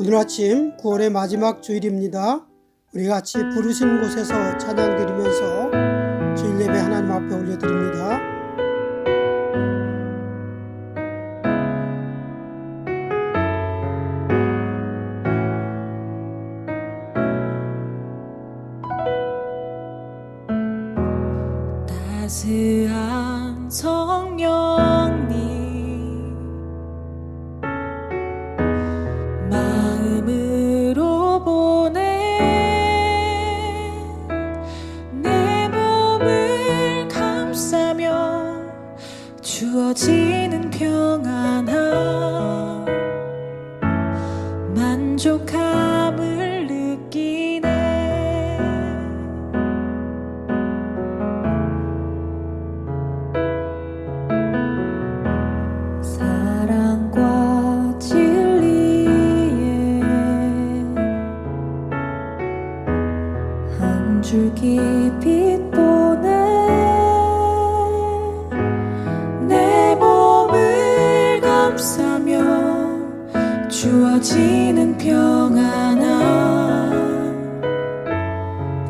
오늘 아침 9월의 마지막 주일입니다. 우리 같이 부르신 곳에서 찬양 드리면서 주일 예배 하나님 앞에 올려드립니다. 따스한 성령님 마음으로 보내 내 몸을 감싸며 주어지는 평안함 만족함을 느끼네. 사랑과 진리에 한 줄기 빛 보내 내 몸을 감싸며 주어지는 평안함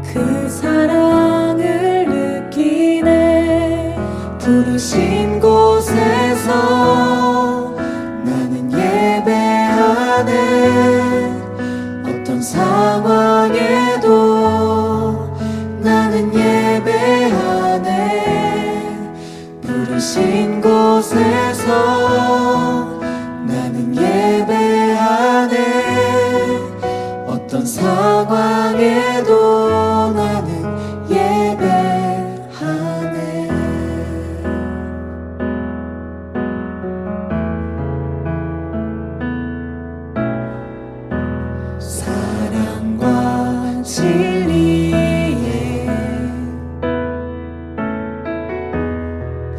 그 사랑을 느끼네. 부르신 곳에서 나는 예배하네. 어떤 상황에도 나는 예배하네. 부르신 곳에서 나는 예배하네. 어떤 상황에도 나는 예배하네. 사랑과 진리에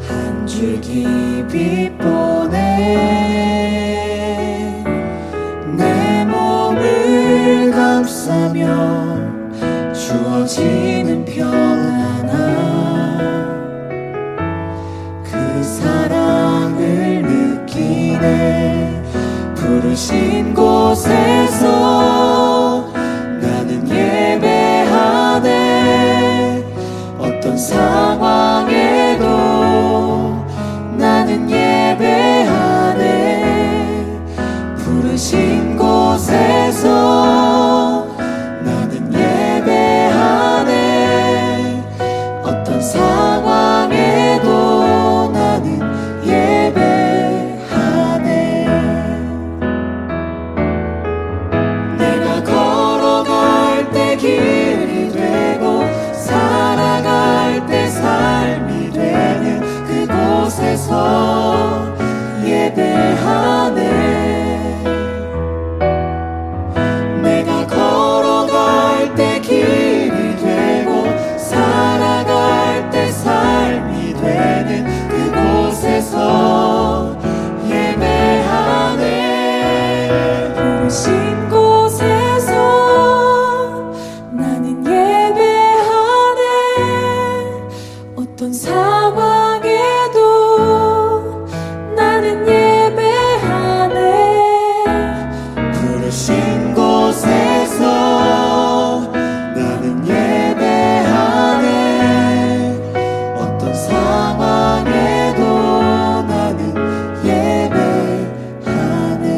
한 줄기 빛 보내 내 몸을 감싸며 주어지는 평안함 그 사랑을 느끼네. 부르신 곳에서 나는 예배하네. 어떤 상황에도 나는 예배하네. 부르신 곳에서 나는 예배하네. 어떤 상황에도 나는 예배하네. 내가 걸어갈 때 길이 되고 살아갈 때 삶이 되는 그곳에서 예배하네. 내가 걸어갈 때 길이 되고 살아갈 때 삶이 되는 그곳에서 예배하네. 부르신 곳에서 나는 예배하네. 어떤 상황에도 나는 예배하네. 부르신 곳에서 나는 예배하네. 어떤 상황에도 나는 예배하네.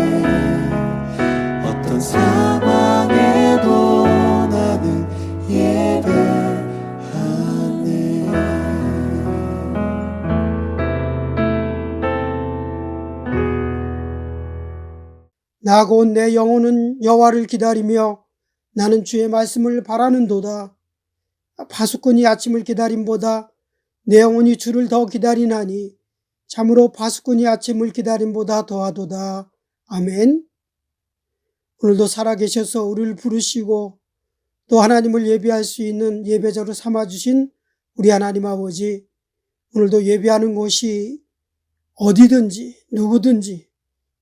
어떤 상황에도 나는 예배하네. 나가 온 내 영혼은 여호와를 기다리며 나는 주의 말씀을 바라는도다. 파수꾼이 아침을 기다림보다 내 영혼이 주를 더 기다리나니 참으로 파수꾼이 아침을 기다림보다 더하도다. 아멘. 오늘도 살아계셔서 우리를 부르시고 또 하나님을 예배할 수 있는 예배자로 삼아주신 우리 하나님 아버지, 오늘도 예배하는 곳이 어디든지 누구든지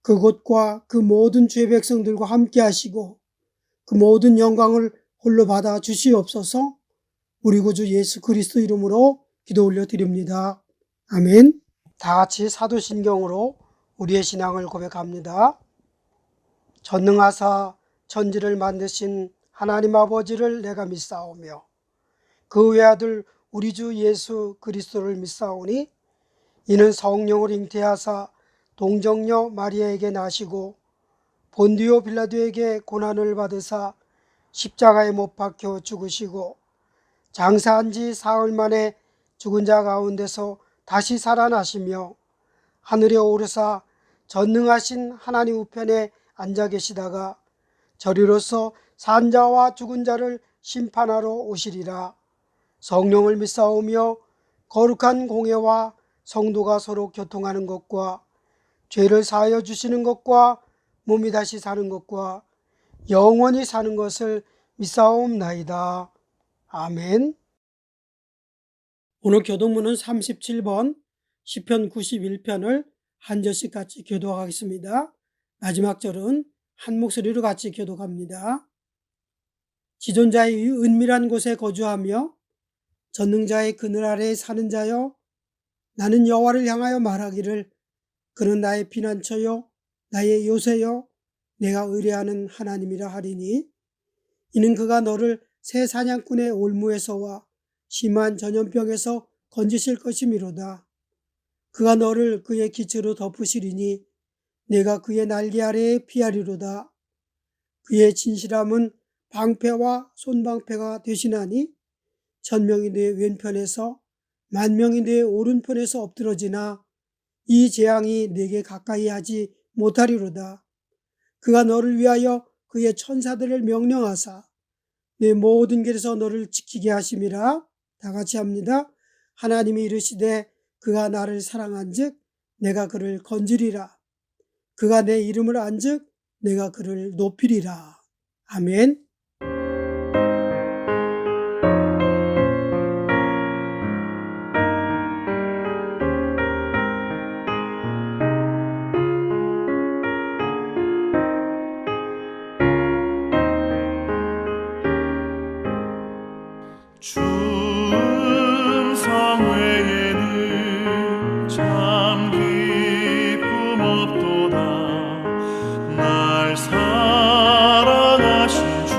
그곳과 그 모든 주의 백성들과 함께 하시고 그 모든 영광을 홀로 받아 주시옵소서. 우리 구주 예수 그리스도 이름으로 기도 올려드립니다. 아멘. 다 같이 사도신경으로 우리의 신앙을 고백합니다. 전능하사 천지를 만드신 하나님 아버지를 내가 믿사오며 그 외아들 우리 주 예수 그리스도를 믿사오니 이는 성령을 잉태하사 동정녀 마리아에게 나시고 본디오 빌라도에게 고난을 받으사 십자가에 못 박혀 죽으시고 장사한 지 사흘 만에 죽은 자 가운데서 다시 살아나시며 하늘에 오르사 전능하신 하나님 우편에 앉아 계시다가 저리로서 산자와 죽은 자를 심판하러 오시리라. 성령을 믿사오며 거룩한 공예와 성도가 서로 교통하는 것과 죄를 사하여 주시는 것과 몸이 다시 사는 것과 영원히 사는 것을 믿사옵나이다. 아멘. 오늘 교동문은 37번 시편 91편을 한 절씩 같이 교독하겠습니다. 마지막 절은 한 목소리로 같이 교독합니다. 지존자의 은밀한 곳에 거주하며 전능자의 그늘 아래에 사는 자여, 나는 여호와를 향하여 말하기를 그는 나의 피난처요 나의 요새요 내가 의뢰하는 하나님이라 하리니, 이는 그가 너를 새 사냥꾼의 올무에서와 심한 전염병에서 건지실 것이미로다. 그가 너를 그의 기초로 덮으시리니 내가 그의 날개 아래에 피하리로다. 그의 진실함은 방패와 손방패가 되시나니 1000명이 내 왼편에서 10,000명이 내 오른편에서 엎드러지나 이 재앙이 내게 가까이 하지 못하리로다. 그가 너를 위하여 그의 천사들을 명령하사 내 모든 길에서 너를 지키게 하심이라. 다 같이 합니다. 하나님이 이르시되 그가 나를 사랑한즉 내가 그를 건지리라. 그가 내 이름을 안즉 내가 그를 높이리라. 아멘. 주 음성 외에는 참 기쁨 없도다. 날 사랑하신 주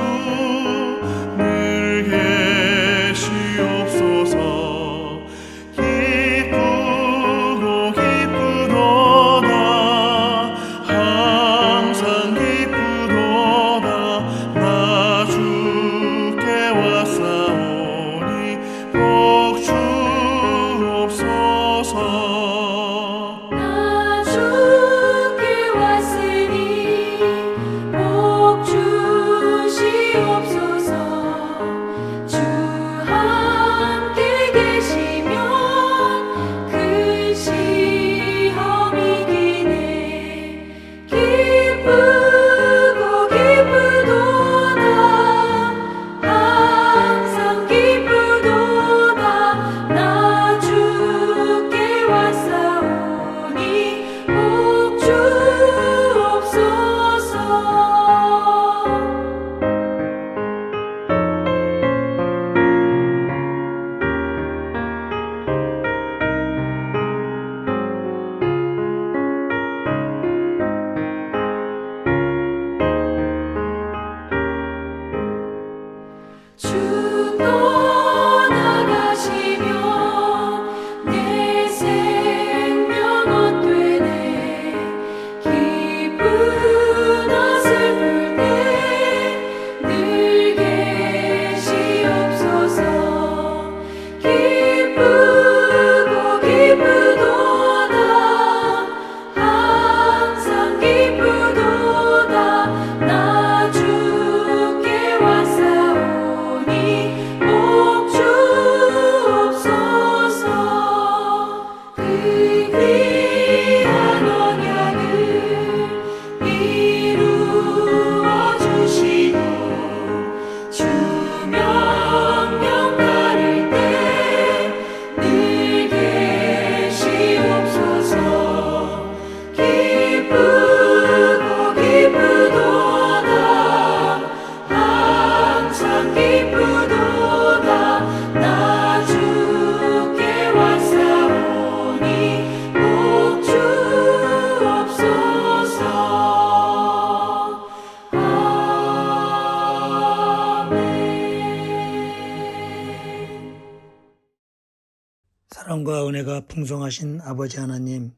사랑과 은혜가 풍성하신 아버지 하나님,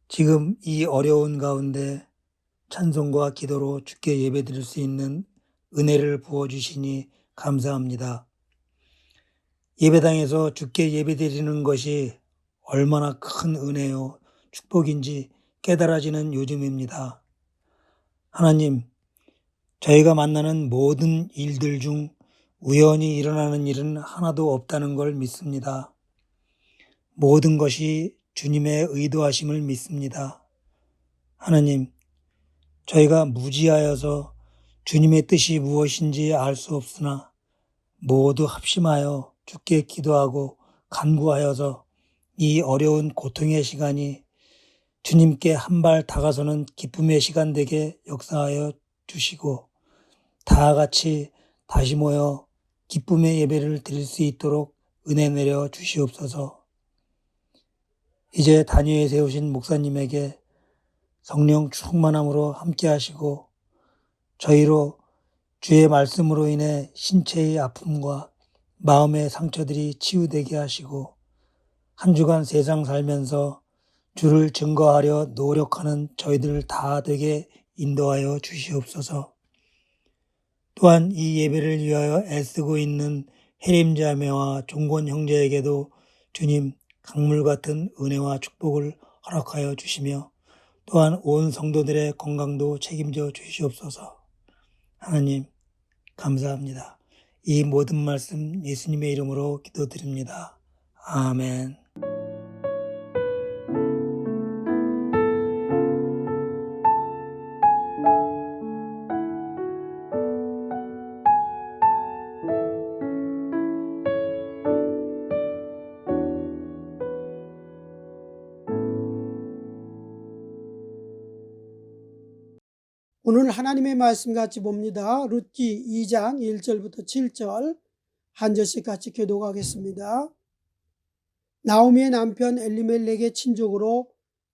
지금 이 어려운 가운데 찬송과 기도로 주께 예배드릴 수 있는 은혜를 부어주시니 감사합니다. 예배당에서 주께 예배드리는 것이 얼마나 큰 은혜요, 축복인지 깨달아지는 요즘입니다. 하나님, 저희가 만나는 모든 일들 중 우연히 일어나는 일은 하나도 없다는 걸 믿습니다. 모든 것이 주님의 의도하심을 믿습니다. 하나님, 저희가 무지하여서 주님의 뜻이 무엇인지 알 수 없으나 모두 합심하여 주께 기도하고 간구하여서 이 어려운 고통의 시간이 주님께 한 발 다가서는 기쁨의 시간 되게 역사하여 주시고 다 같이 다시 모여 기쁨의 예배를 드릴 수 있도록 은혜 내려 주시옵소서. 이제 단위에 세우신 목사님에게 성령 충만함으로 함께 하시고 저희로 주의 말씀으로 인해 신체의 아픔과 마음의 상처들이 치유되게 하시고 한 주간 세상 살면서 주를 증거하려 노력하는 저희들 다 되게 인도하여 주시옵소서. 또한 이 예배를 위하여 애쓰고 있는 해림자매와 종권 형제에게도 주님 강물 같은 은혜와 축복을 허락하여 주시며 또한 온 성도들의 건강도 책임져 주시옵소서. 하나님 감사합니다. 이 모든 말씀 예수님의 이름으로 기도드립니다. 아멘. 오늘 하나님의 말씀 같이 봅니다. 룻기 2장 1절부터 7절 한 절씩 같이 교독하겠습니다. 나오미의 남편 엘리멜렉의 친족으로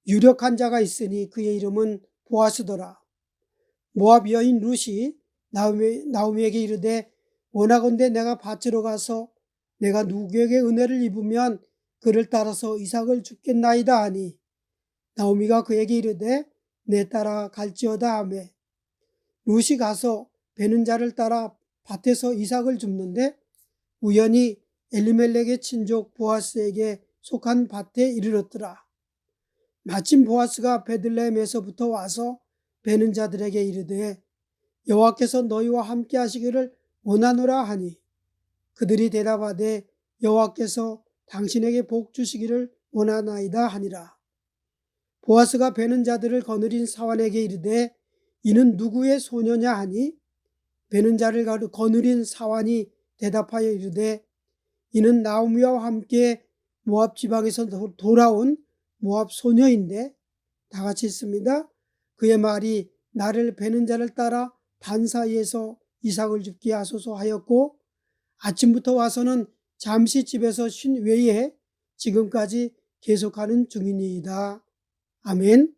유력한 자가 있으니 그의 이름은 보아스더라. 모압 여인 룻이 나오미에게 이르되 원하건대 내가 밭으로 가서 내가 누구에게 은혜를 입으면 그를 따라서 이삭을 줍겠나이다 하니 나오미가 그에게 이르되 내 따라 갈지어다 하매 룻이 가서 베는 자를 따라 밭에서 이삭을 줍는데 우연히 엘리멜렉의 친족 보아스에게 속한 밭에 이르렀더라. 마침 보아스가 베들레헴에서부터 와서 베는 자들에게 이르되 여호와께서 너희와 함께 하시기를 원하노라 하니 그들이 대답하되 여호와께서 당신에게 복 주시기를 원하나이다 하니라. 보아스가 베는 자들을 거느린 사환에게 이르되 이는 누구의 소녀냐 하니 베는 자를 거느린 사환이 대답하여 이르되 이는 나오미와 함께 모압 지방에서 돌아온 모압 소녀인데 다 같이 있습니다. 그의 말이 나를 베는 자를 따라 단 사이에서 이삭을 줍게 하소서 하였고 아침부터 와서는 잠시 집에서 쉰 외에 지금까지 계속하는 중이니이다. 아멘.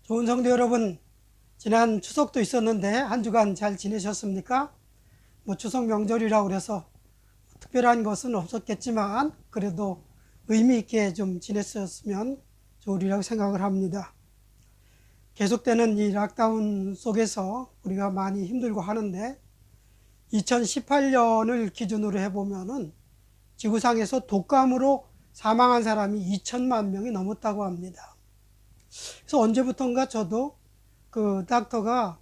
좋은 성도 여러분, 지난 추석도 있었는데 한 주간 잘 지내셨습니까? 추석 명절이라고 그래서 특별한 것은 없었겠지만 그래도 의미 있게 좀 지냈었으면 좋으리라고 생각을 합니다. 계속되는 이 락다운 속에서 우리가 많이 힘들고 하는데 2018년을 기준으로 해보면은 지구상에서 독감으로 사망한 사람이 2천만 명이 넘었다고 합니다. 그래서 언제부턴가 저도 그 닥터가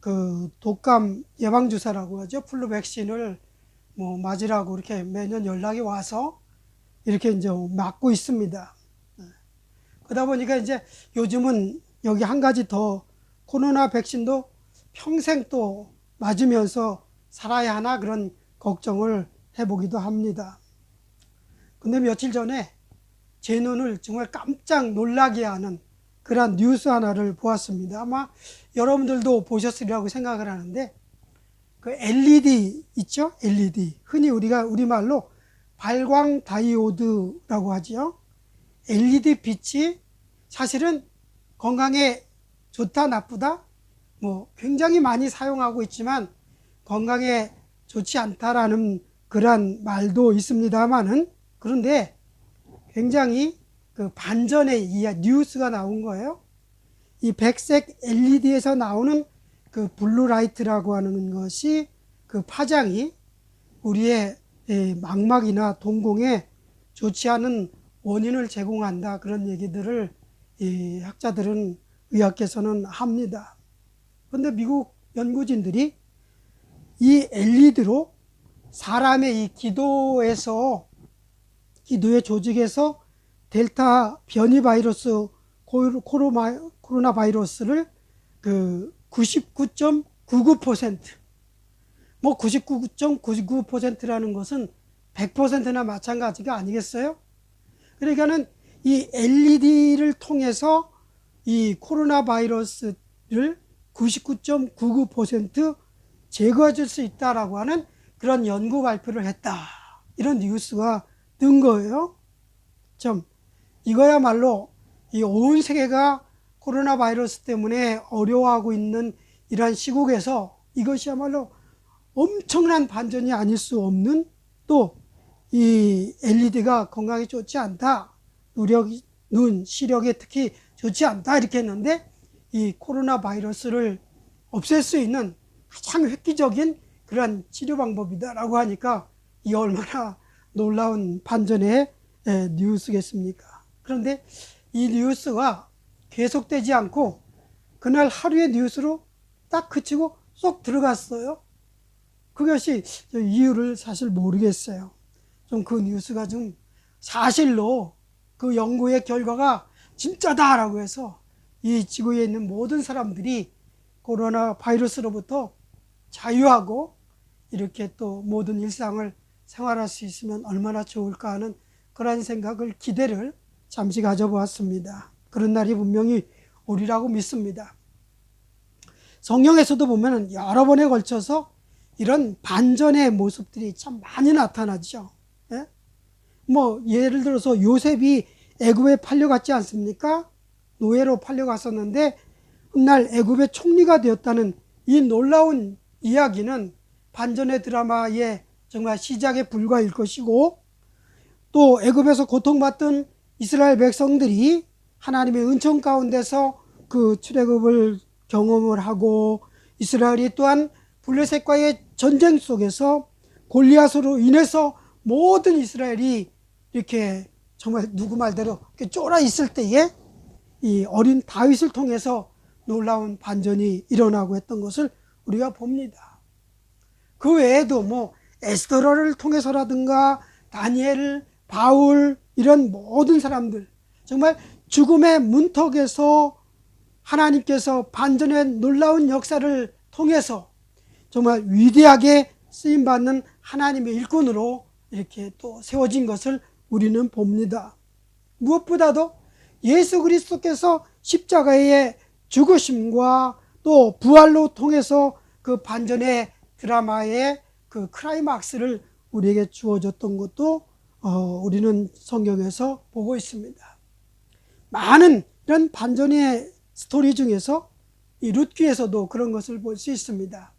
그 독감 예방주사라고 하죠. 플루 백신을 맞으라고 이렇게 매년 연락이 와서 이렇게 이제 맞고 있습니다. 그러다 보니까 이제 요즘은 여기 한 가지 더 코로나 백신도 평생 또 맞으면서 살아야 하나 그런 걱정을 해보기도 합니다. 근데 며칠 전에 제 눈을 정말 깜짝 놀라게 하는 그런 뉴스 하나를 보았습니다. 아마 여러분들도 보셨으리라고 생각을 하는데 그 LED 있죠? LED. 흔히 우리가 우리말로 발광 다이오드라고 하죠. LED 빛이 사실은 건강에 좋다 나쁘다 굉장히 많이 사용하고 있지만 건강에 좋지 않다라는 그런 말도 있습니다만은, 그런데 굉장히 그 반전의 뉴스가 나온 거예요. 이 백색 LED에서 나오는 그 블루라이트라고 하는 것이, 그 파장이 우리의 망막이나 동공에 좋지 않은 원인을 제공한다, 그런 얘기들을 이 학자들은, 의학계에서는 합니다. 그런데 미국 연구진들이 이 LED로 사람의 이 기도의 조직에서 델타 변이 바이러스, 코로나 바이러스를 그 99.99%, 뭐 99.99%라는 것은 100%나 마찬가지가 아니겠어요? 그러니까는 이 LED를 통해서 이 코로나 바이러스를 99.99% 제거해 줄 수 있다라고 하는 그런 연구 발표를 했다, 이런 뉴스가 뜬 거예요. 좀 이거야말로 이 온 세계가 코로나 바이러스 때문에 어려워하고 있는 이러한 시국에서 이것이야말로 엄청난 반전이 아닐 수 없는, 또 이 LED가 건강에 좋지 않다, 눈, 시력에 특히 좋지 않다, 이렇게 했는데 이 코로나 바이러스를 없앨 수 있는 가장 획기적인 그런 치료 방법이다라고 하니까 이 얼마나 놀라운 반전의 뉴스겠습니까? 그런데 이 뉴스가 계속되지 않고 그날 하루의 뉴스로 딱 그치고 쏙 들어갔어요. 그것이 이유를 사실 모르겠어요. 좀 그 뉴스가 좀 사실로 그 연구의 결과가 진짜다라고 해서 이 지구에 있는 모든 사람들이 코로나 바이러스로부터 자유하고 이렇게 또 모든 일상을 생활할 수 있으면 얼마나 좋을까 하는 그런 생각을, 기대를 잠시 가져보았습니다. 그런 날이 분명히 오리라고 믿습니다. 성경에서도 보면 여러 번에 걸쳐서 이런 반전의 모습들이 참 많이 나타나죠. 예? 뭐 예를 들어서 요셉이 애굽에 팔려갔지 않습니까? 노예로 팔려갔었는데 훗날 애굽의 총리가 되었다는 이 놀라운 이야기는 반전의 드라마의 정말 시작에 불과할 것이고, 또 애굽에서 고통받던 이스라엘 백성들이 하나님의 은총 가운데서 그 출애굽을 경험을 하고, 이스라엘이 또한 블레셋과의 전쟁 속에서 골리앗으로 인해서 모든 이스라엘이 이렇게 정말 누구 말대로 쫄아 있을 때에 이 어린 다윗을 통해서 놀라운 반전이 일어나고 했던 것을 우리가 봅니다. 그 외에도 뭐 에스더를 통해서라든가 다니엘, 바울, 이런 모든 사람들, 정말 죽음의 문턱에서 하나님께서 반전의 놀라운 역사를 통해서 정말 위대하게 쓰임받는 하나님의 일꾼으로 이렇게 또 세워진 것을 우리는 봅니다. 무엇보다도 예수 그리스도께서 십자가의 죽으심과 또 부활로 통해서 그 반전의 드라마의 그 클라이막스를 우리에게 주어졌던 것도 우리는 성경에서 보고 있습니다. 많은 이런 반전의 스토리 중에서 이 룻기에서도 그런 것을 볼 수 있습니다.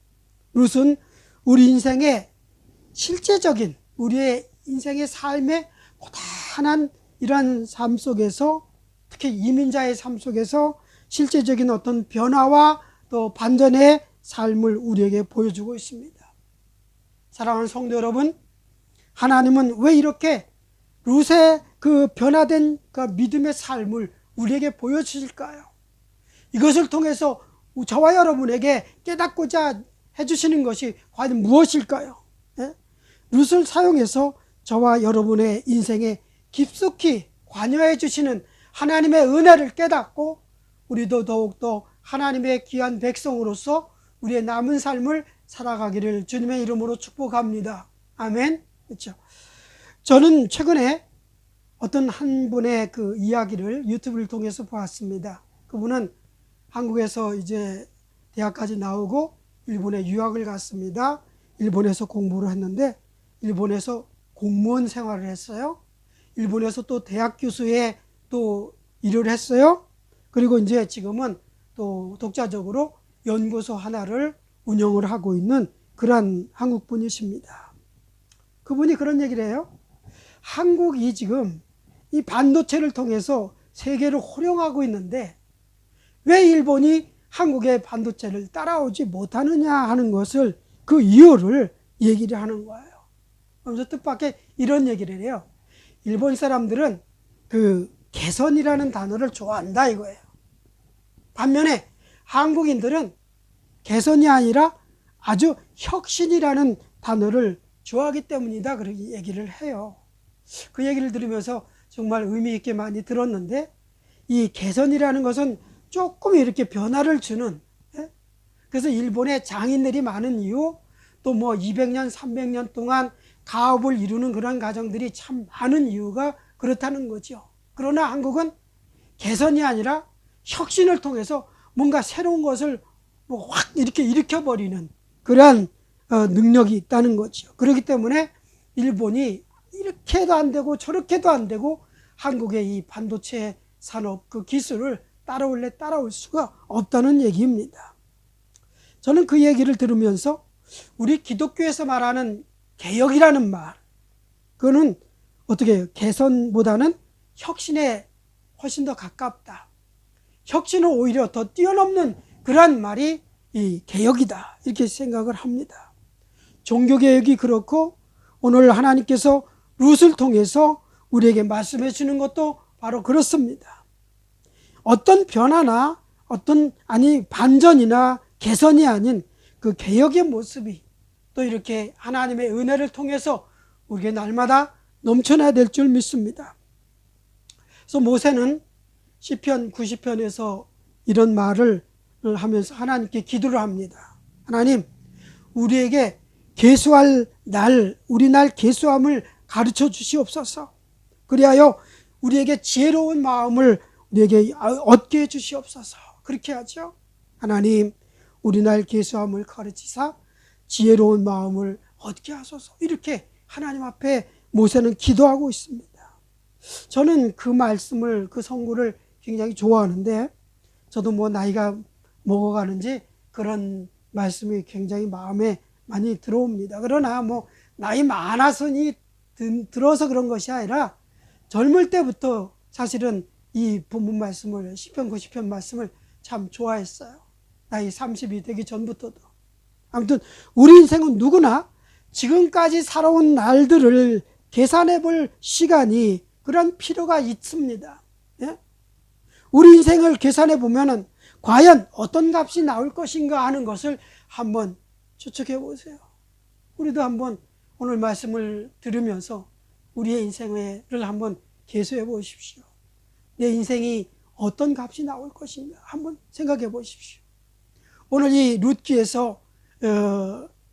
룻은 우리 인생의 실제적인, 우리의 인생의 삶의 고단한 이러한 삶 속에서, 특히 이민자의 삶 속에서 실제적인 어떤 변화와 또 반전의 삶을 우리에게 보여주고 있습니다. 사랑하는 성도 여러분, 하나님은 왜 이렇게 룻의 그 변화된 그 믿음의 삶을 우리에게 보여주실까요? 이것을 통해서 저와 여러분에게 깨닫고자 해주시는 것이 과연 무엇일까요? 예? 룻을 사용해서 저와 여러분의 인생에 깊숙이 관여해 주시는 하나님의 은혜를 깨닫고 우리도 더욱더 하나님의 귀한 백성으로서 우리의 남은 삶을 살아가기를 주님의 이름으로 축복합니다. 아멘. 그렇죠. 저는 최근에 어떤 한 분의 그 이야기를 유튜브를 통해서 보았습니다. 그분은 한국에서 이제 대학까지 나오고 일본에 유학을 갔습니다. 일본에서 공부를 했는데 일본에서 공무원 생활을 했어요. 일본에서 또 대학 교수에 또 일을 했어요. 그리고 이제 지금은 또 독자적으로 연구소 하나를 운영을 하고 있는 그러한 한국 분이십니다. 그분이 그런 얘기를 해요. 한국이 지금 이 반도체를 통해서 세계를 호령하고 있는데 왜 일본이 한국의 반도체를 따라오지 못하느냐 하는 것을, 그 이유를 얘기를 하는 거예요. 그래서 뜻밖의 이런 얘기를 해요. 일본 사람들은 그 개선이라는 단어를 좋아한다 이거예요. 반면에 한국인들은 개선이 아니라 아주 혁신이라는 단어를 좋아하기 때문이다, 그렇게 얘기를 해요. 그 얘기를 들으면서 정말 의미 있게 많이 들었는데, 이 개선이라는 것은 조금 이렇게 변화를 주는, 그래서 일본에 장인들이 많은 이유, 또 뭐 200년, 300년 동안 가업을 이루는 그런 가정들이 참 많은 이유가 그렇다는 거죠. 그러나 한국은 개선이 아니라 혁신을 통해서 뭔가 새로운 것을 뭐 확 이렇게 일으켜버리는 그러한 능력이 있다는 거죠. 그렇기 때문에 일본이 이렇게도 안 되고 저렇게도 안 되고 한국의 이 반도체 산업 그 기술을 따라올 수가 없다는 얘기입니다. 저는 그 얘기를 들으면서 우리 기독교에서 말하는 개혁이라는 말, 그거는 어떻게 해요? 개선보다는 혁신에 훨씬 더 가깝다. 혁신은 오히려 더 뛰어넘는 그러한 말이 이 개혁이다, 이렇게 생각을 합니다. 종교개혁이 그렇고 오늘 하나님께서 룻을 통해서 우리에게 말씀해 주는 것도 바로 그렇습니다. 어떤 변화나 반전이나 개선이 아닌 그 개혁의 모습이 또 이렇게 하나님의 은혜를 통해서 우리에게 날마다 넘쳐나야 될 줄 믿습니다. 그래서 모세는 시편 90편에서 이런 말을 하면서 하나님께 기도를 합니다. 하나님, 우리에게 우리 날 계수함을 가르쳐 주시옵소서. 그리하여 우리에게 지혜로운 마음을 우리에게 얻게 해 주시옵소서. 그렇게 하죠. 하나님, 우리 날 계수함을 가르치사 지혜로운 마음을 얻게 하소서. 이렇게 하나님 앞에 모세는 기도하고 있습니다. 저는 그 말씀을, 그 성구를 굉장히 좋아하는데, 저도 뭐 나이가 먹어가는지 그런 말씀이 굉장히 마음에 많이 들어옵니다. 그러나 뭐 나이 많아서니 들어서 그런 것이 아니라 젊을 때부터 사실은 이 본문 말씀을, 시편 90편 말씀을 참 좋아했어요. 나이 30이 되기 전부터도. 아무튼 우리 인생은 누구나 지금까지 살아온 날들을 계산해 볼 시간이, 그런 필요가 있습니다. 예? 우리 인생을 계산해 보면은 과연 어떤 값이 나올 것인가 하는 것을 한번 추측해 보세요. 우리도 한번 오늘 말씀을 들으면서 우리의 인생을 한번 계수해 보십시오. 내 인생이 어떤 값이 나올 것인가 한번 생각해 보십시오. 오늘 이 룻기에서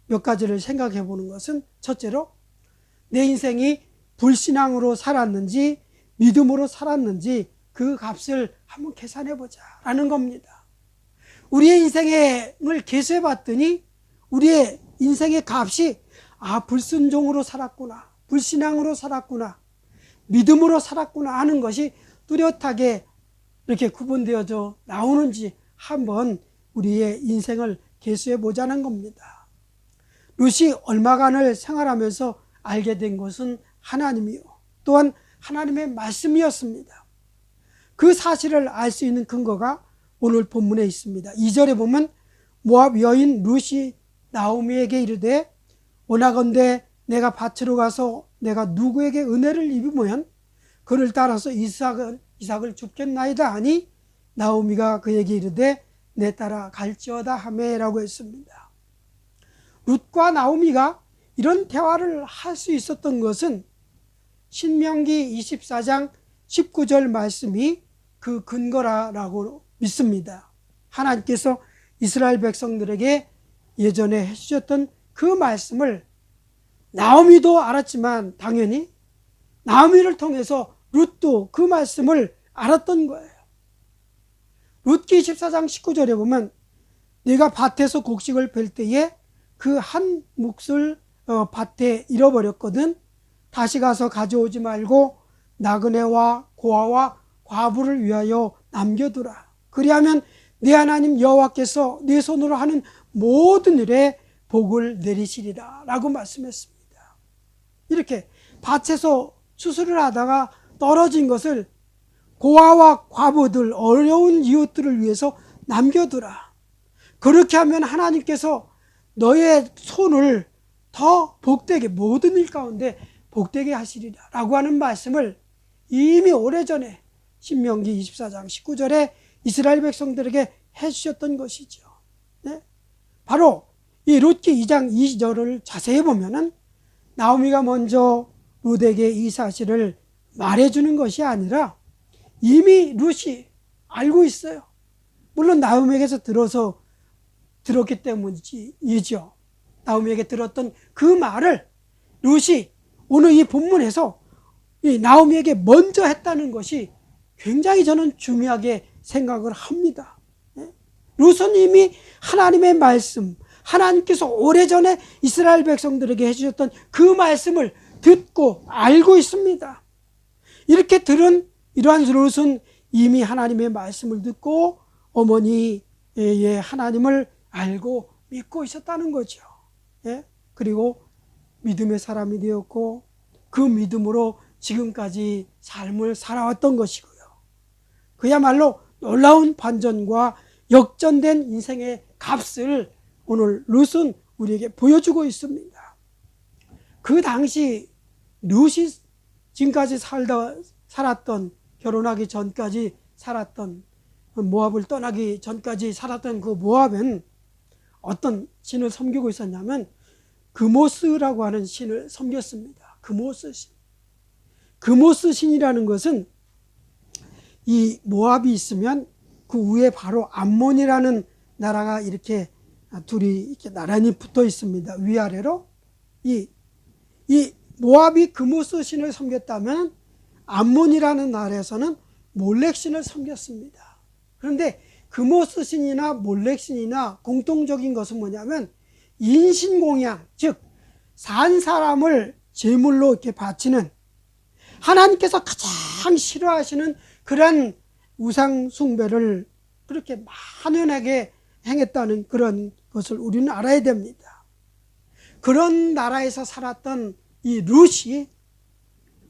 몇 가지를 생각해 보는 것은, 첫째로 내 인생이 불신앙으로 살았는지 믿음으로 살았는지 그 값을 한번 계산해 보자 라는 겁니다. 우리의 인생을 계수해 봤더니 우리의 인생의 값이 불순종으로 살았구나, 불신앙으로 살았구나, 믿음으로 살았구나 하는 것이 뚜렷하게 이렇게 구분되어져 나오는지 한번 우리의 인생을 계수해 보자는 겁니다. 룻이 얼마간을 생활하면서 알게 된 것은 하나님이요, 또한 하나님의 말씀이었습니다. 그 사실을 알 수 있는 근거가 오늘 본문에 있습니다. 2절에 보면 모압 여인 룻이 나오미에게 이르되 원하건대 내가 밭으로 가서 내가 누구에게 은혜를 입으면 그를 따라서 이삭을 줍겠나이다 하니 나오미가 그에게 이르되 내 따라 갈지어다 하매라고 했습니다. 룻과 나오미가 이런 대화를 할 수 있었던 것은 신명기 24장 19절 말씀이 그 근거라고 믿습니다. 하나님께서 이스라엘 백성들에게 예전에 해주셨던 그 말씀을 나오미도 알았지만 당연히 나오미를 통해서 룻도 그 말씀을 알았던 거예요. 룻기 14장 19절에 보면 네가 밭에서 곡식을 벨 때에 그 한 몫을 밭에 잃어버렸거든 다시 가서 가져오지 말고 나그네와 고아와 과부를 위하여 남겨두라. 그리하면 네 하나님 여호와께서 네 손으로 하는 모든 일에 복을 내리시리라 라고 말씀했습니다. 이렇게 밭에서 추수를 하다가 떨어진 것을 고아와 과부들, 어려운 이웃들을 위해서 남겨두라. 그렇게 하면 하나님께서 너의 손을 더 복되게, 모든 일 가운데 복되게 하시리라 라고 하는 말씀을 이미 오래전에 신명기 24장 19절에 이스라엘 백성들에게 해주셨던 것이죠. 네? 바로 이 룻기 2장 2절을 자세히 보면은 나오미가 먼저 룻에게 이 사실을 말해주는 것이 아니라 이미 룻이 알고 있어요. 물론 나오미에게서 들었기 때문이죠. 나오미에게 들었던 그 말을 룻이 오늘 이 본문에서 이 나오미에게 먼저 했다는 것이 굉장히 저는 중요하게 생각을 합니다. 룻은 이미 하나님의 말씀, 하나님께서 오래전에 이스라엘 백성들에게 해주셨던 그 말씀을 듣고 알고 있습니다. 이렇게 들은 이러한 룻은 이미 하나님의 말씀을 듣고 어머니의 하나님을 알고 믿고 있었다는 거죠. 그리고 믿음의 사람이 되었고 그 믿음으로 지금까지 삶을 살아왔던 것이고요. 그야말로 놀라운 반전과 역전된 인생의 값을 오늘 룻은 우리에게 보여주고 있습니다. 그 당시 룻이 지금까지 살았던, 결혼하기 전까지 살았던, 모압을 떠나기 전까지 살았던 그 모압은 어떤 신을 섬기고 있었냐면 그모스라고 하는 신을 섬겼습니다. 그모스 신. 그모스 신이라는 것은 이 모압이 있으면 그 위에 바로 암몬이라는 나라가 이렇게 둘이 이렇게 나란히 붙어 있습니다. 위아래로. 이 모압이 그모스 신을 섬겼다면 암몬이라는 나라에서는 몰렉 신을 섬겼습니다. 그런데 그모스 신이나 몰렉 신이나 공통적인 것은 뭐냐면 인신공양, 즉 산 사람을 제물로 이렇게 바치는, 하나님께서 가장 싫어하시는 그런 우상 숭배를 그렇게 만연하게 행했다는 그런 것을 우리는 알아야 됩니다. 그런 나라에서 살았던 이 룻이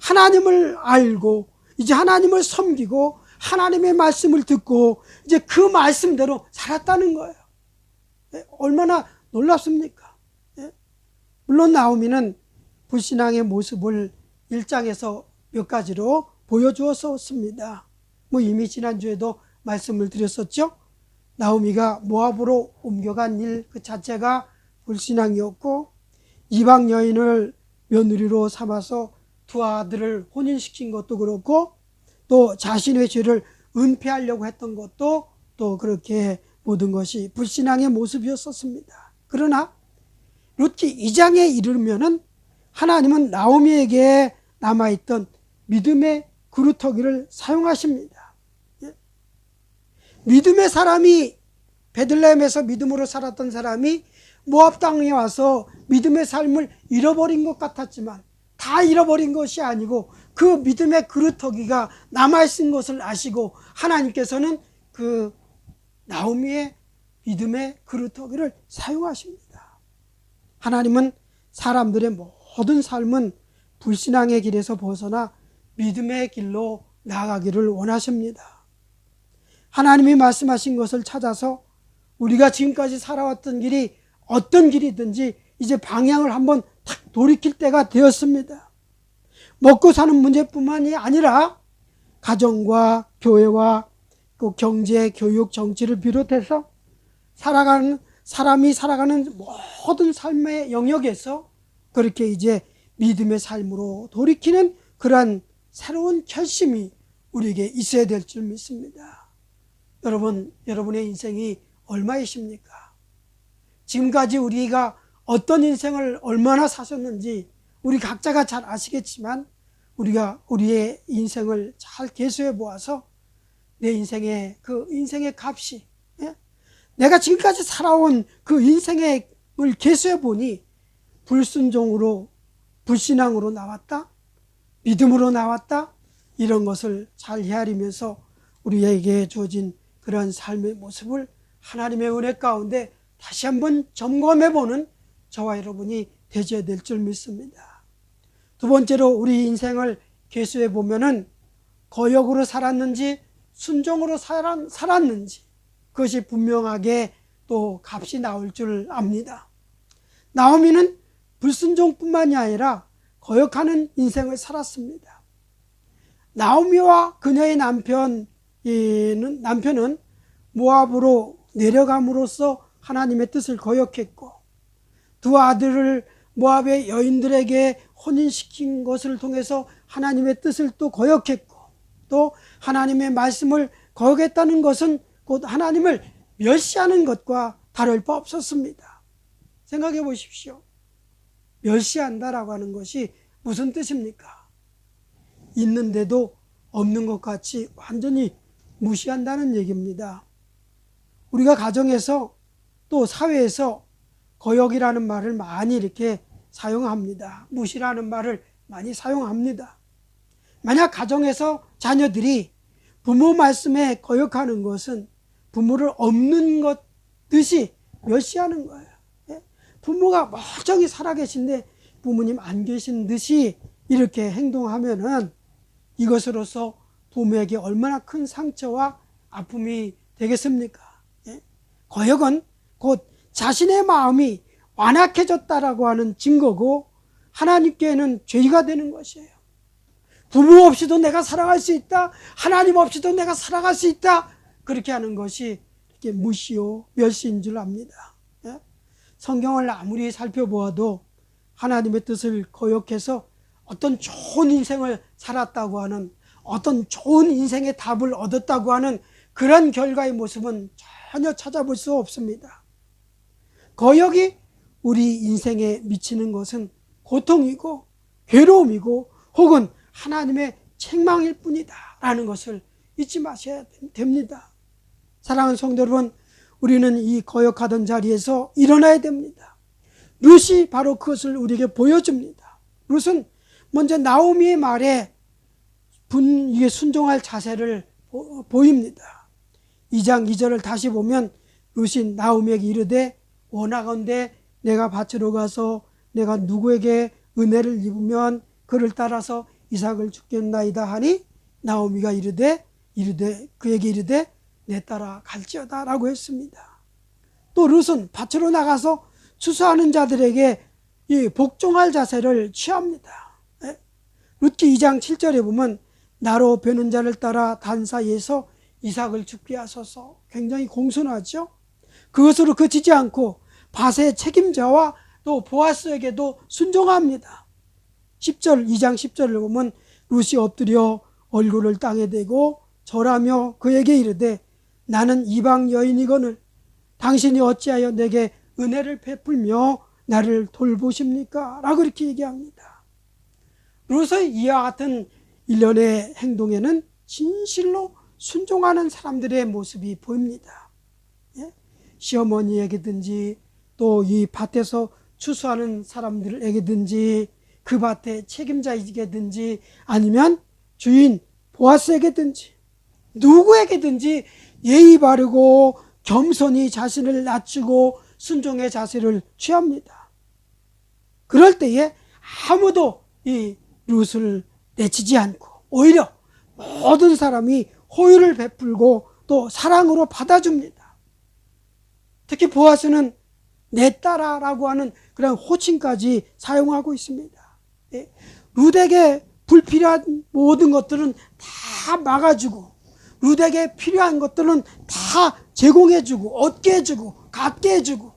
하나님을 알고 이제 하나님을 섬기고 하나님의 말씀을 듣고 이제 그 말씀대로 살았다는 거예요. 얼마나 놀랍습니까? 물론 나오미는 불신앙의 모습을 1장에서 몇 가지로 보여주었습니다. 이미 지난주에도 말씀을 드렸었죠. 나오미가 모압으로 옮겨간 일 그 자체가 불신앙이었고, 이방 여인을 며느리로 삼아서 두 아들을 혼인시킨 것도 그렇고, 또 자신의 죄를 은폐하려고 했던 것도 또 그렇게 모든 것이 불신앙의 모습이었었습니다. 그러나 룻기 2장에 이르면은 하나님은 나오미에게 남아있던 믿음의 그루터기를 사용하십니다. 믿음의 사람이, 베들레헴에서 믿음으로 살았던 사람이 모압 땅에 와서 믿음의 삶을 잃어버린 것 같았지만 다 잃어버린 것이 아니고 그 믿음의 그루터기가 남아있는 것을 아시고 하나님께서는 그 나오미의 믿음의 그루터기를 사용하십니다. 하나님은 사람들의 모든 삶은 불신앙의 길에서 벗어나 믿음의 길로 나아가기를 원하십니다. 하나님이 말씀하신 것을 찾아서 우리가 지금까지 살아왔던 길이 어떤 길이든지 이제 방향을 한번 탁 돌이킬 때가 되었습니다. 먹고 사는 문제뿐만이 아니라 가정과 교회와 그 경제, 교육, 정치를 비롯해서 사람이 살아가는 모든 삶의 영역에서 그렇게 이제 믿음의 삶으로 돌이키는 그러한 새로운 결심이 우리에게 있어야 될 줄 믿습니다. 여러분의 인생이 얼마이십니까? 지금까지 우리가 어떤 인생을 얼마나 사셨는지 우리 각자가 잘 아시겠지만 우리가 우리의 인생을 잘 계수해 보아서 내 인생의 그 인생의 값이, 내가 지금까지 살아온 그 인생을 계수해 보니 불순종으로, 불신앙으로 나왔다, 믿음으로 나왔다, 이런 것을 잘 헤아리면서 우리에게 주어진 그런 삶의 모습을 하나님의 은혜 가운데 다시 한번 점검해 보는 저와 여러분이 되셔야 될 줄 믿습니다. 두 번째로 우리 인생을 계수해 보면은 거역으로 살았는지 순종으로 살았는지 그것이 분명하게 또 값이 나올 줄 압니다. 나오미는 불순종뿐만이 아니라 거역하는 인생을 살았습니다. 나오미와 그녀의 남편은 모압으로 내려감으로써 하나님의 뜻을 거역했고, 두 아들을 모압의 여인들에게 혼인시킨 것을 통해서 하나님의 뜻을 또 거역했고, 또 하나님의 말씀을 거역했다는 것은 곧 하나님을 멸시하는 것과 다를 바 없었습니다. 생각해 보십시오. 멸시한다라고 하는 것이 무슨 뜻입니까? 있는데도 없는 것 같이 완전히 무시한다는 얘기입니다. 우리가 가정에서 또 사회에서 거역이라는 말을 많이 이렇게 사용합니다. 무시라는 말을 많이 사용합니다. 만약 가정에서 자녀들이 부모 말씀에 거역하는 것은 부모를 없는 것 듯이 멸시하는 거예요. 부모가 멀쩡히 살아계신데 부모님 안 계신 듯이 이렇게 행동하면은 이것으로서 부모에게 얼마나 큰 상처와 아픔이 되겠습니까? 거역은 곧 자신의 마음이 완악해졌다라고 하는 증거고 하나님께는 죄가 되는 것이에요. 부모 없이도 내가 살아갈 수 있다. 하나님 없이도 내가 살아갈 수 있다. 그렇게 하는 것이 이렇게 무시요 멸시인 줄 압니다. 성경을 아무리 살펴보아도 하나님의 뜻을 거역해서 어떤 좋은 인생을 살았다고 하는, 어떤 좋은 인생의 답을 얻었다고 하는 그런 결과의 모습은 전혀 찾아볼 수 없습니다. 거역이 우리 인생에 미치는 것은 고통이고 괴로움이고 혹은 하나님의 책망일 뿐이다 라는 것을 잊지 마셔야 됩니다. 사랑하는 성도 여러분, 우리는 이 거역하던 자리에서 일어나야 됩니다. 룻이 바로 그것을 우리에게 보여줍니다. 룻은 먼저 나오미의 말에 이게 순종할 자세를 보입니다. 2장 2절을 다시 보면 룻이 나오미에게 이르되 원하건대 내가 밭으로 가서 내가 누구에게 은혜를 입으면 그를 따라서 이삭을 주겠나이다 하니 나오미가 이르되 그에게 이르되 내 따라 갈지어다 라고 했습니다. 또 룻은 밭으로 나가서 추수하는 자들에게 이 복종할 자세를 취합니다. 룻기 2장 7절에 보면 나로 베는 자를 따라 단 사이에서 이삭을 죽게 하소서. 굉장히 공손하죠. 그것으로 그치지 않고 밭의 책임자와 또 보아스에게도 순종합니다. 2장 10절을 보면 룻이 엎드려 얼굴을 땅에 대고 절하며 그에게 이르되 나는 이방 여인이거늘 당신이 어찌하여 내게 은혜를 베풀며 나를 돌보십니까? 라고 이렇게 얘기합니다. 룻의 이와 같은 일련의 행동에는 진실로 순종하는 사람들의 모습이 보입니다. 시어머니에게든지 또 이 밭에서 추수하는 사람들에게든지 그 밭의 책임자에게든지 아니면 주인 보아스에게든지 누구에게든지 예의 바르고 겸손히 자신을 낮추고 순종의 자세를 취합니다. 그럴 때에 아무도 이 룻을 내치지 않고 오히려 모든 사람이 호의를 베풀고 또 사랑으로 받아줍니다. 특히 보아스는 내 딸아라고 하는 그런 호칭까지 사용하고 있습니다. 룻에게 불필요한 모든 것들은 다 막아주고 룻에게 필요한 것들은 다 제공해주고 얻게 해주고 갖게 해주고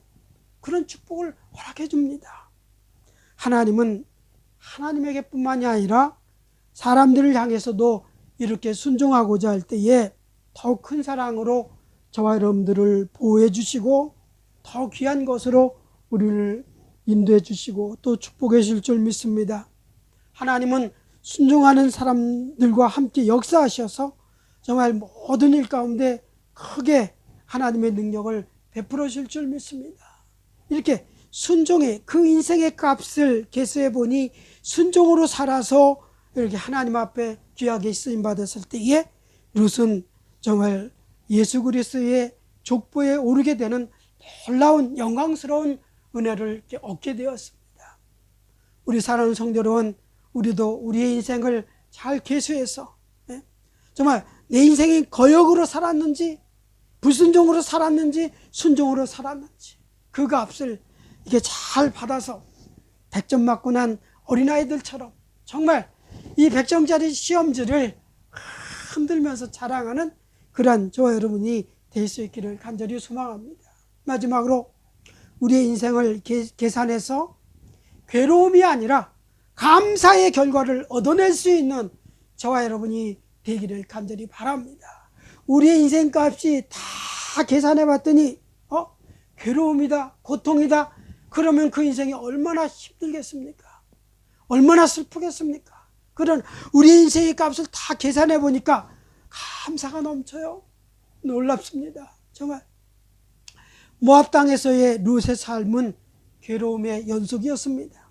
그런 축복을 허락해 줍니다. 하나님은 하나님에게 뿐만이 아니라 사람들을 향해서도 이렇게 순종하고자 할 때에 더욱 큰 사랑으로 저와 여러분들을 보호해 주시고 더 귀한 것으로 우리를 인도해 주시고 또 축복해 주실 줄 믿습니다. 하나님은 순종하는 사람들과 함께 역사하셔서 정말 모든 일 가운데 크게 하나님의 능력을 베풀어 주실 줄 믿습니다. 이렇게 순종의 그 인생의 값을 계수해 보니 순종으로 살아서 이렇게 하나님 앞에 귀하게 쓰임 받았을 때에 룻은 정말 예수 그리스도의 족보에 오르게 되는 놀라운 영광스러운 은혜를 이렇게 얻게 되었습니다. 우리 사랑하는 성도 여러분, 우리도 우리의 인생을 잘 계수해서 정말 내 인생이 거역으로 살았는지 불순종으로 살았는지 순종으로 살았는지 그 값을 이게 잘 받아서 100점 맞고 난 어린아이들처럼 정말 이 100점짜리 시험지를 흔들면서 자랑하는 그러한 저와 여러분이 될 수 있기를 간절히 소망합니다. 마지막으로 우리의 인생을 계산해서 괴로움이 아니라 감사의 결과를 얻어낼 수 있는 저와 여러분이 되기를 간절히 바랍니다. 우리의 인생값이 다 계산해 봤더니 괴로움이다, 고통이다. 그러면 그 인생이 얼마나 힘들겠습니까? 얼마나 슬프겠습니까? 그런 우리 인생의 값을 다 계산해 보니까 감사가 넘쳐요. 놀랍습니다. 정말 모압 땅에서의 룻의 삶은 괴로움의 연속이었습니다.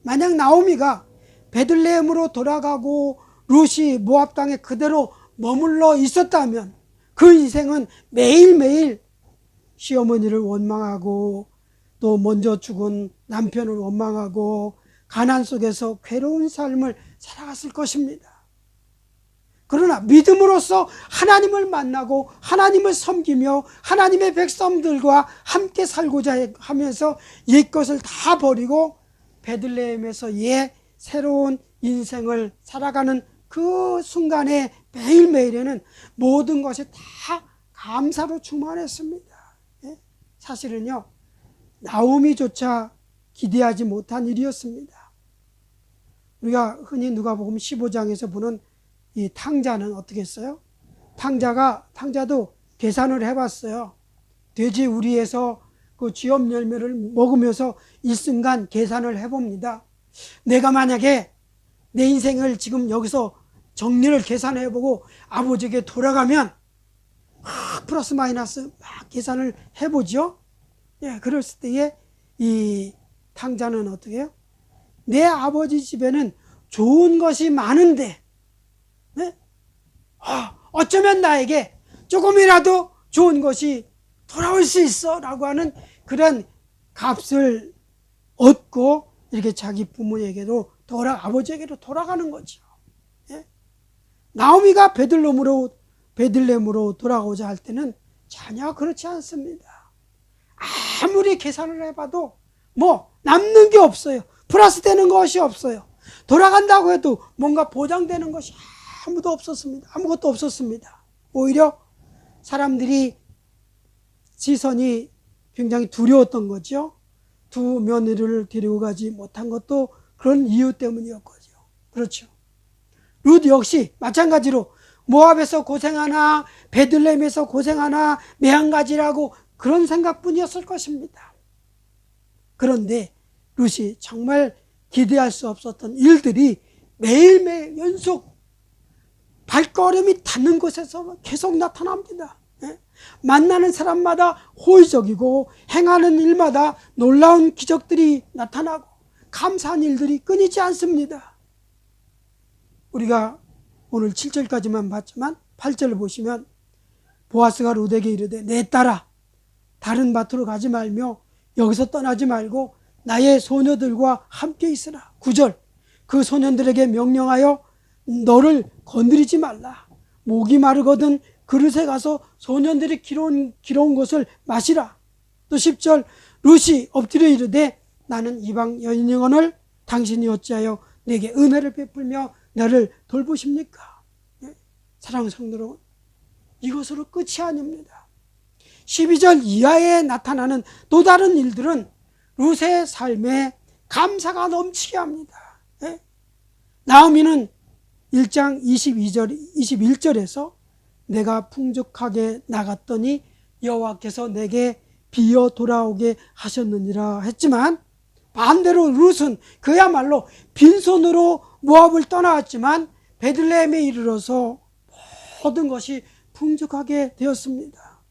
만약 나오미가 베들레헴으로 돌아가고 룻이 모압 땅에 그대로 머물러 있었다면 그 인생은 매일매일 시어머니를 원망하고 또 먼저 죽은 남편을 원망하고 가난 속에서 괴로운 삶을 살아갔을 것입니다. 그러나 믿음으로써 하나님을 만나고 하나님을 섬기며 하나님의 백성들과 함께 살고자 하면서 옛것을 다 버리고 베들레헴에서 새로운 인생을 살아가는 그 순간에 매일매일에는 모든 것이 다 감사로 충만했습니다. 사실은요, 나오미조차 기대하지 못한 일이었습니다. 우리가 흔히 누가복음 15장에서 보는 이 탕자는 어떻게 했어요? 탕자도 계산을 해봤어요. 돼지 우리에서 그 쥐업 열매를 먹으면서 일순간 계산을 해봅니다. 내가 만약에 내 인생을 지금 여기서 정리를 계산해보고 아버지에게 돌아가면 플러스 마이너스 막 계산을 해보죠. 그랬을 때에 이 탕자는 어떻게 해요? 내 아버지 집에는 좋은 것이 많은데 어쩌면 나에게 조금이라도 좋은 것이 돌아올 수 있어 라고 하는 그런 값을 얻고 이렇게 자기 부모에게도 아버지에게도 돌아가는 거죠. 나오미가 베들레헴으로 돌아오자 할 때는 전혀 그렇지 않습니다. 아무리 계산을 해봐도 남는 게 없어요. 플러스 되는 것이 없어요. 돌아간다고 해도 뭔가 보장되는 것이 아무것도 없었습니다. 오히려 사람들이 시선이 굉장히 두려웠던 거죠. 두 며느리를 데리고 가지 못한 것도 그런 이유 때문이었거죠. 그렇죠. 룻 역시 마찬가지로 모압에서 고생하나 베들레헴에서 고생하나 매한가지라고 그런 생각뿐이었을 것입니다. 그런데 룻이 정말 기대할 수 없었던 일들이 매일매일 연속 발걸음이 닿는 곳에서 계속 나타납니다. 만나는 사람마다 호의적이고 행하는 일마다 놀라운 기적들이 나타나고 감사한 일들이 끊이지 않습니다. 우리가 오늘 7절까지만 봤지만 8절을 보시면 보아스가 룻에게 이르되 내 딸아 다른 밭으로 가지 말며 여기서 떠나지 말고 나의 소녀들과 함께 있으라. 9절 그 소년들에게 명령하여 너를 건드리지 말라. 목이 마르거든 그릇에 가서 소년들이 기러온 것을 마시라. 또 10절 룻이 엎드려 이르되 나는 이방 여인 영혼을 당신이 어찌하여 내게 은혜를 베풀며 나를 돌보십니까? 사랑하는 성도 여러분, 이것으로 끝이 아닙니다. 12절 이하에 나타나는 또 다른 일들은 룻의 삶에 감사가 넘치게 합니다. 나오미는 1장 21절에서 내가 풍족하게 나갔더니 여호와께서 내게 비어 돌아오게 하셨느니라 했지만 반대로 룻은 그야말로 빈손으로 모압을 떠나왔지만 베들레헴에 이르러서 모든 것이 풍족하게 되었습니다.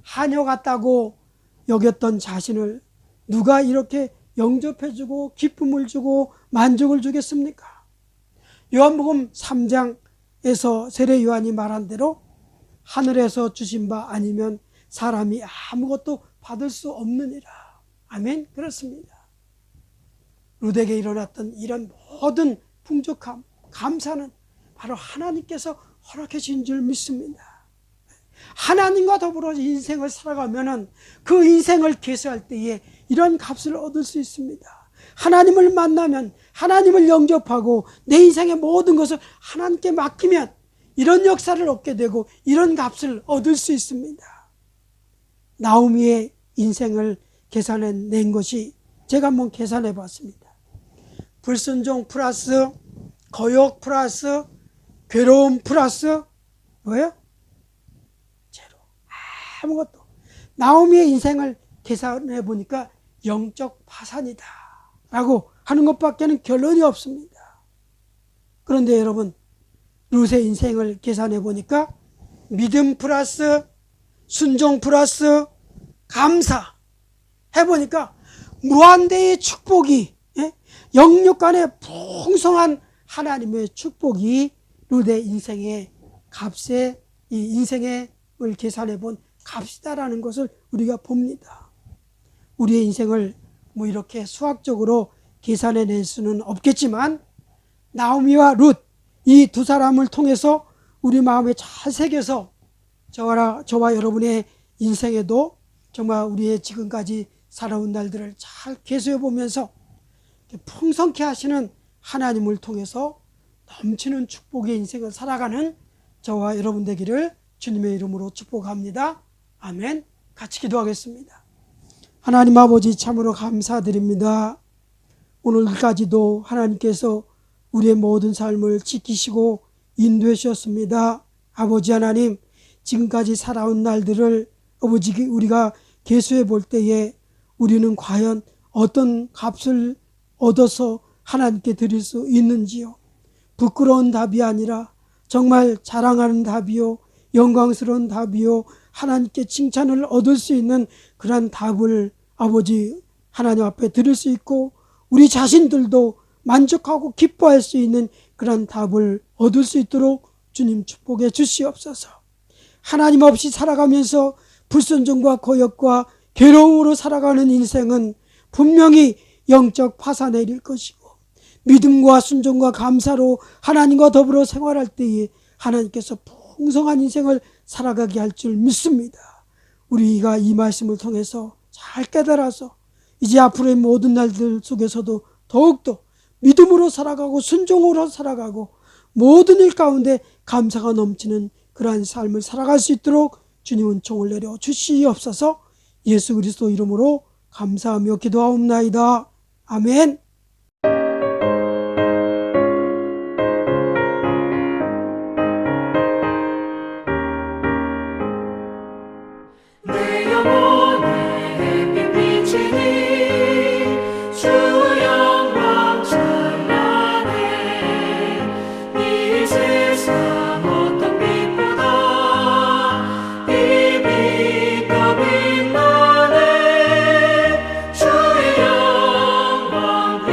하녀 같다고 여겼던 자신을 누가 이렇게 영접해주고 기쁨을 주고 만족을 주겠습니까? 요한복음 3장에서 세례 요한이 말한 대로 하늘에서 주신 바 아니면 사람이 아무것도 받을 수 없느니라. 아멘. 그렇습니다. 룻에게 일어났던 이런 모든 풍족함, 감사는 바로 하나님께서 허락해 주신 줄 믿습니다. 하나님과 더불어 인생을 살아가면은 그 인생을 계수할 때에 이런 값을 얻을 수 있습니다. 하나님을 만나면, 하나님을 영접하고 내 인생의 모든 것을 하나님께 맡기면 이런 역사를 얻게 되고 이런 값을 얻을 수 있습니다. 나오미의 인생을 계산해 낸 것이 제가 한번 계산해 봤습니다. 불순종 플러스 거역 플러스 괴로움 플러스 뭐예요? 제로. 아무것도. 나오미의 인생을 계산해 보니까 영적 파산이다 라고 하는 것밖에는 결론이 없습니다. 그런데 여러분, 룻의 인생을 계산해 보니까 믿음 플러스 순종 플러스 감사 해보니까 무한대의 축복이, 영육간의 풍성한 하나님의 축복이 룻의 인생의 값에, 이 인생을 계산해 본 값이다라는 것을 우리가 봅니다. 우리의 인생을 뭐 이렇게 수학적으로 계산해 낼 수는 없겠지만 나오미와 룻, 이 두 사람을 통해서 우리 마음에 잘 새겨서 저와 여러분의 인생에도 정말 우리의 지금까지 살아온 날들을 잘 계수해 보면서 풍성케 하시는 하나님을 통해서 넘치는 축복의 인생을 살아가는 저와 여러분 되기를 주님의 이름으로 축복합니다. 아멘. 같이 기도하겠습니다. 하나님 아버지, 참으로 감사드립니다. 오늘까지도 하나님께서 우리의 모든 삶을 지키시고 인도해 주셨습니다. 아버지 하나님, 지금까지 살아온 날들을 아버지 우리가 계수해 볼 때에 우리는 과연 어떤 값을 얻어서 하나님께 드릴 수 있는지요. 부끄러운 답이 아니라 정말 자랑하는 답이요, 영광스러운 답이요, 하나님께 칭찬을 얻을 수 있는 그런 답을 아버지 하나님 앞에 드릴 수 있고 우리 자신들도 만족하고 기뻐할 수 있는 그런 답을 얻을 수 있도록 주님 축복해 주시옵소서. 하나님 없이 살아가면서 불순종과 거역과 괴로움으로 살아가는 인생은 분명히 영적 파산에 이를 것이고, 믿음과 순종과 감사로 하나님과 더불어 생활할 때에 하나님께서 풍성한 인생을 살아가게 할 줄 믿습니다. 우리가 이 말씀을 통해서 잘 깨달아서 이제 앞으로의 모든 날들 속에서도 더욱더 믿음으로 살아가고 순종으로 살아가고 모든 일 가운데 감사가 넘치는 그러한 삶을 살아갈 수 있도록 주님 은총을 내려 주시옵소서. 예수 그리스도 이름으로 감사하며 기도하옵나이다. 아멘. 내 영혼에 햇빛 비치니 주 영광 찬란해. 이 세상 어떤 빛보다 이 빛 더 빛나네. 주의 영광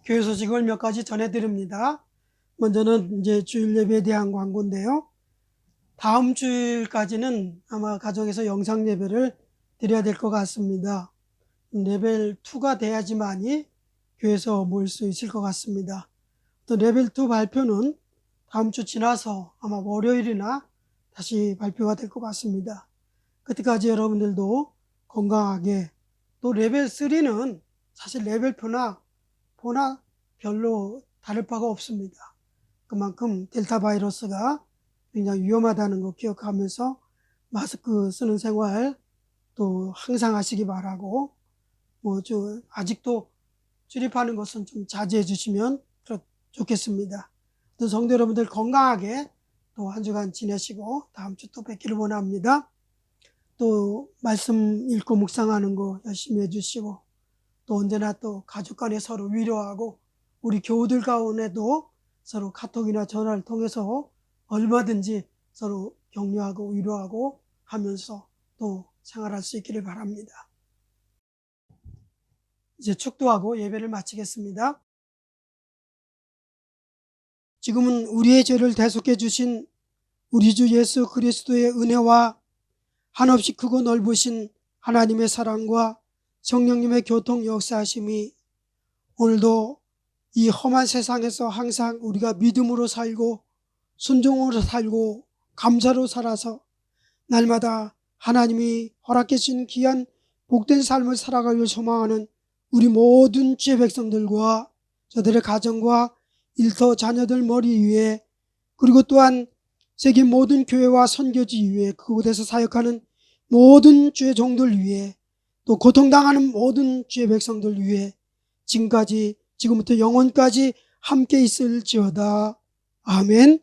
교회 소식을 몇 가지 전해드립니다. 먼저는 이제 주일 예배에 대한 광고인데요. 다음 주일까지는 아마 가정에서 영상 예배를 드려야 될 것 같습니다. 레벨 2가 돼야지만이 교회에서 모일 수 있을 것 같습니다. 또 레벨 2 발표는 다음 주 지나서 아마 월요일이나 다시 발표가 될 것 같습니다. 그때까지 여러분들도 건강하게, 또 레벨 3는 사실 레벨 4나 별로 다를 바가 없습니다. 그만큼 델타 바이러스가 굉장히 위험하다는 거 기억하면서 마스크 쓰는 생활 또 항상 하시기 바라고, 아직도 출입하는 것은 좀 자제해 주시면 좋겠습니다. 또 성도 여러분들 건강하게 또 한 주간 지내시고 다음 주 또 뵙기를 원합니다. 또 말씀 읽고 묵상하는 거 열심히 해주시고, 또 언제나 또 가족 간에 서로 위로하고, 우리 교우들 가운데도 서로 카톡이나 전화를 통해서 얼마든지 서로 격려하고 위로하고 하면서 또 생활할 수 있기를 바랍니다. 이제 축도하고 예배를 마치겠습니다. 지금은 우리의 죄를 대속해 주신 우리 주 예수 그리스도의 은혜와 한없이 크고 넓으신 하나님의 사랑과 성령님의 교통 역사하심이 오늘도 이 험한 세상에서 항상 우리가 믿음으로 살고 순종으로 살고 감사로 살아서 날마다 하나님이 허락해 주신 귀한 복된 삶을 살아가길 소망하는 우리 모든 주의 백성들과 저들의 가정과 일터 자녀들 머리 위에, 그리고 또한 세계 모든 교회와 선교지 위에, 그곳에서 사역하는 모든 주의 종들 위에, 또 고통당하는 모든 주의 백성들 위에 지금부터 영원까지 함께 있을지어다. 아멘.